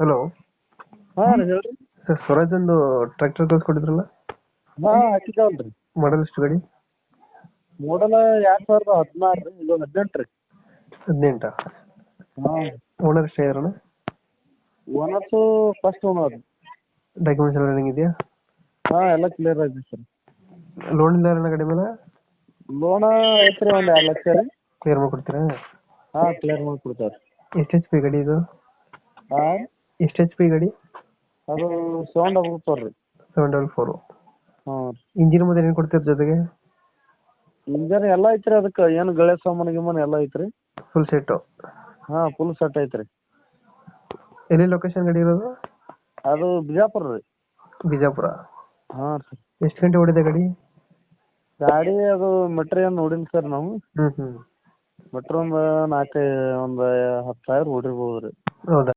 Hello. ಹಾಂ ರೀ ಹೇಳ್ರಿ. ಸರ್ ಸ್ವರಾಜ್ ಒಂದು ಟ್ರ್ಯಾಕ್ಟರ್ ಕಳ್ಸ್ಕೊಟ್ಟಿದ್ರಲ್ಲ, ಹಾಂ ಹಾಕಿದ್ದಾವಲ್ರಿ. ಮಾಡಲ್ ಎಷ್ಟು ಗಾಡಿ? ಮಾಡಲ್ 2016 ರೀ, ಇದು 18 ರೀ. 18. ಹಾಂ ಓನರ್ ಎಷ್ಟೇ ಇರೋಣ? Owners first owner. ಡಾಕ್ಯುಮೆಂಟ್ಸ್ ಎಲ್ಲ ರನ್ನಿಂಗ್ ಇದೆಯಾ? ಹಾಂ ಎಲ್ಲ ಕ್ಲಿಯರ್ ಆಗಿದೆ ಸರ್. ಲೋನ್ ಇಲ್ಲ ಅಣ್ಣ ಗಾಡಿ ಮೇಲೆ? ಲೋನ ಐತ್ರಿ, ಒಂದು 2 ಲಕ್ಷ ರೀ. ಕ್ಲಿಯರ್ ಮಾಡಿಕೊಡ್ತೀರಾ? ಹಾಂ ಕ್ಲಿಯರ್ ಮಾಡಿ ಕೊಡ್ತಾರೆ. ಎಷ್ಟು ಎಚ್ ಪಿ ಗಾಡಿ ಇದು? ಹಾಂ ಎಷ್ಟು ಎಚ್ ಪಿ ಗಾಡಿ? ಅದು 744 ರೀ. 744. ಹಾಂ ಇಂಜಿನ್ ಮತ್ತೆ ಏನು ಕೊಡ್ತೀರ ಜೊತೆಗೆ? ಇಂಜನ್ ಎಲ್ಲ ಐತ್ರಿ, ಅದಕ್ಕೆ ಏನು ಗಳೆ ಸಾಮಾನು ಗಿಮಾನು ಎಲ್ಲ ಐತ್ರಿ. Full set? ಹಾಂ ಫುಲ್ ಸೆಟ್ ಐತ್ರಿ. ಎಲ್ಲಿ ಲೊಕೇಶನ್ ಗಾಡಿ ಇರೋದು? ಅದು ಬಿಜಾಪುರ ರೀ. ಬಿಜಾಪುರ. ಹಾಂ ಸರ್. ಎಷ್ಟು ಗಂಟೆ ಓಡಿದೆ ಗಾಡಿ? ಗಾಡಿ ಅದು ಮೀಟ್ರ್ ಏನು ನೋಡಿಲ್ಲ ಸರ್ ನಾವು. ಹ್ಞೂ ಹ್ಞೂ. ಮೀಟ್ರ್ ಒಂದು 10,000 ಓಡಿರ್ಬೋದು ರೀ. ಹೌದಾ?